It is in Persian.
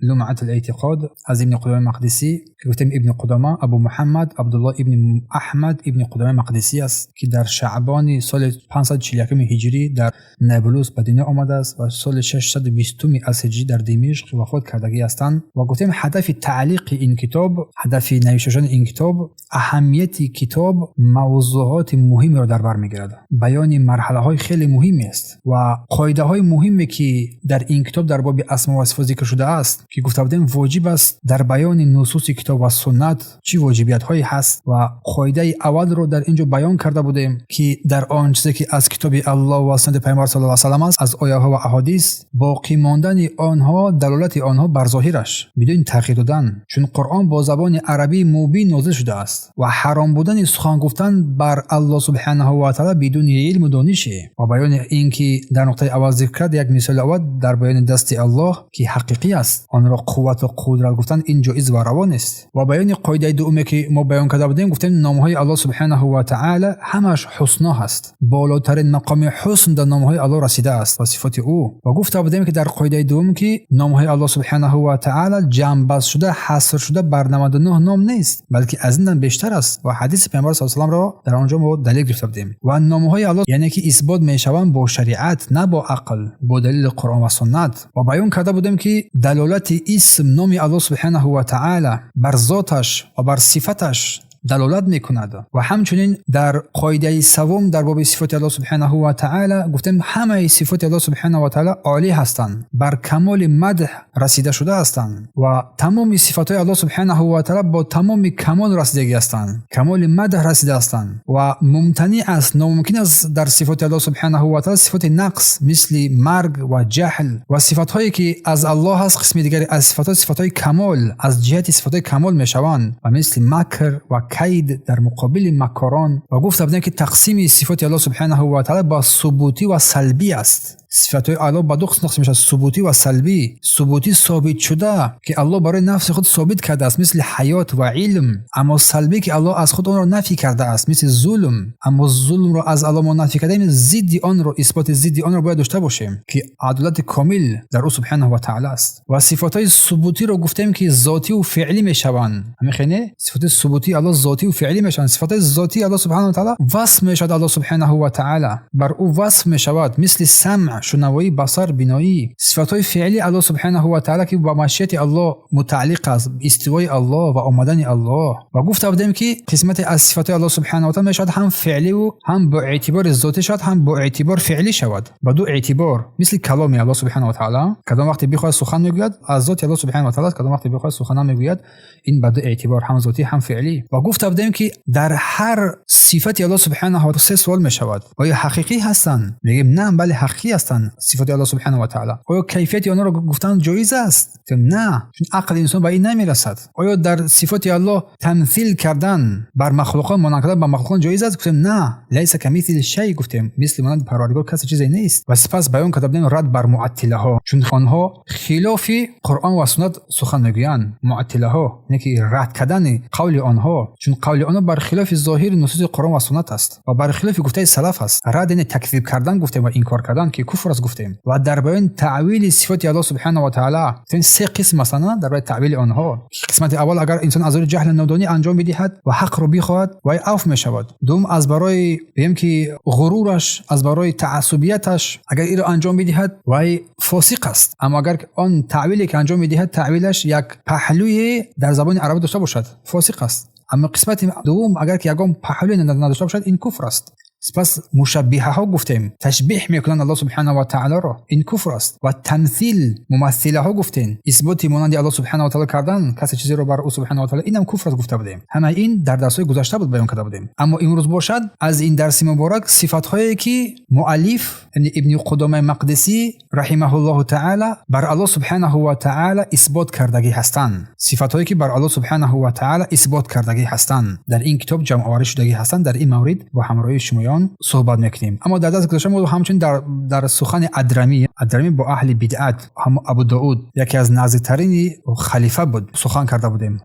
لمعة الاعتقاد از ابن قدامه مقدسی که گفتیم ابن قدامه ابو محمد عبدالله ابن احمد ابن قدامه مقدسی است که در شعبان سال 541 هجری در نابلس به دنیا آمده است و سال 620 از هجری در دمشق وفات کردگی هستند. و گفتیم هدف تعلیق این کتاب، هدف نوشتن این کتاب، اهمیت کتاب موضوعات مهمی را در بر میگیرد. بیان مرحله های خیلی مهمی است و قاعده های مهمی که در این کتاب در باب اسماء و صفات ذکر شده است که گفته بودیم واجب است در بیان نصوص کتاب و سنت چی واجبیت هایی هست و قاعده اول رو در اینجا بیان کرده بودیم که در آن چیزی که از کتاب الله و سنت پیامبر صلی الله علیه و سلم است از آیه ها و احادیث باقی ماندن آنها دلالت آنها بر ظاهرش بدون تغییر دادن، چون قرآن با زبان عربی مبین نازل شده است و حرام بودن سخن گفتن بر الله سبحانه و تعالی بدون علم و دانش و بیان این که در نقطه اول ذکر کرد یک مثال اول در بیان دست الله که حقیقی است، آن را قوت و قدرت گفتن این جایز و روان است. و بیان قاعده دومی که ما بیان کرده بودیم گفتیم نام‌های الله سبحانه و تعالی همش حسنا هست، بالاترین مقام حسن در نام‌های الله رسیده است و صفات او. و گفته بودیم که در قاعده دوم که نام‌های الله سبحانه و تعالی جمع بست شده حصر شده بر 99 نام نیست بلکه از این بیشتر است و حدیث پیامبر صلی الله علیه و آله را در آنجا ما دلیل گرفته بودیم. و نام‌های الله یعنی که اثبات میشوند با شریعت نه با عقل، با دلیل قرآن و سنت. و بیان کرده بودیم که دلالت اسم نام الله سبحانه و تعالی بر ذاتش و بر صفتش دلالت میکند. و همچنین در قاعده سوم در باب صفات الله سبحانه و تعالی گفتیم همه صفات الله سبحانه و تعالی عالی هستند، بر کمال مدح رسیده شده هستند و تمام صفات الله سبحانه و تعالی با تمام کمال رسیدگی هستند، کمال مدح رسیده هستند و ممتنع است، ناممکن است در صفات الله سبحانه و تعالی صفات نقص مثل مرگ و جهل و صفات هایی که از الله هست قسم دیگری از صفات های کمال از جهت صفات های کمال میشوند و مثل مکر و کید در مقابل مکاران. و گفته بودیم که تقسیم صفات الله سبحانه و تعالی با ثبوتی و سلبی است. صفات الله با دو قسم تقسیم میشه، ثبوتی و سلبی. ثبوتی ثابت شده که الله برای نفس خود ثابت کرده است مثل حیات و علم، اما سلبی که الله از خود آن را نفی کرده است مثل ظلم. اما ظلم را از الله ما نفی کرده ایم، ضد آن را اثبات ضد آن را باید داشته باشیم که عدالت کامل در او سبحانه و تعالی است. و صفات های ثبوتی را گفتیم که ذاتی و فعلی میشوند. همین صفات ثبوتی الله ذاتی و فعلی میشوند. صفات ذاتی الله سبحانه و تعالی وصف میشود، الله سبحانه و تعالی بر او وصف میشود مثل سمع، شنوایی، بصر، بینایی. صفات فعلی الله سبحانه و تعالی که با مشیت الله متعلق است، استوای الله و آمدن الله. و گفته بودیم که قسمت از صفات الله سبحانه و تعالی میشود هم فعلی و هم با اعتبار ذاتی شود هم با اعتبار فعلی شود، با دو اعتبار. مثل کلام الله سبحانه و تعالی کدام وقتی بخواد سخن میگوید از ذات الله سبحانه و تعالی، کدام وقتی بخواد سخن میگوید این با دو اعتبار هم ذاتی هم فعلی. و گفته بودیم که در هر صفت الله سبحانه و تعالی سه سوال میشود، آیا حقیقی هستند؟ میگیم نه، بله حقیقی هستند صفات الله سبحانه و تعالی. آیا کیفیت آنها را گفتن جایز است؟ نه، چون عقل انسان به این نمیرسد. آیا در صفات الله تمثیل کردن بر مخلوقات مانند کردن بر مخلوقات جایز است؟ گفتیم نه، لیس کمثل شیء، گفتیم مثل مانند پروردگار کسی چیزی نیست. و سپس بیان کردیم رد بر معطله ها، چون آنها خلاف قرآن و سنت سخن میگویند. معطله ها یعنی که رد کردن قول آنها، چون قول آنها بر خلاف ظاهر نصوص قرآن و سنت است و بر خلاف گفته سلف است. رد یعنی تکذیب کردن گفتیم و انکار کردن که کفر است گفتیم. و در بیان تعویل صفات الله سبحانه و تعالی این سه قسم مثلا در بیان تعویل آنها. قسمت اول اگر انسان از روی جهل نادانی انجام بدهد و حق رو بخواهد و عفو میشود. دوم از برای بگیم که غرورش، از برای تعصبیتش اگر این رو انجام بدهد و فاسق است. اما اگر آن تعویلی که انجام میدهد تعویلش یک پهلوی در زبان عربی داشته باشد فاسق است. اما قسمت دوم اگر که یگان پهلوی نداشته باشد این کفر است. سپس مشبهه ها گفتیم تشبیه میکنن الله سبحانه و تعالی را، این کفر است. و تمثیل ممثله ها گفتیم اثبات مانند الله سبحانه و تعالی کردن کسی چیزی رو بر او سبحانه و تعالی، اینم کفر است گفته بودیم. همه این در درس‌های گذشته بود بیان کرده بودیم. اما امروز باشد از این درس مبارک صفات هایی که مؤلف یعنی ابن قدامه مقدسی رحمه الله تعالی بر الله سبحانه و تعالی اثبات کردگی هستند، صفات هایی که بر الله سبحانه و تعالی اثبات کردگی هستند در این کتاب جمع آوری شدگی هستند. در این مورد با همراهی شما صحبت میکنیم. اما در دست گذاشته ما همچنین در سخن ادرمی با اهل بدعت هم ابو داود یکی از نزدیکترین خلیفه بود سخن کرده بودیم.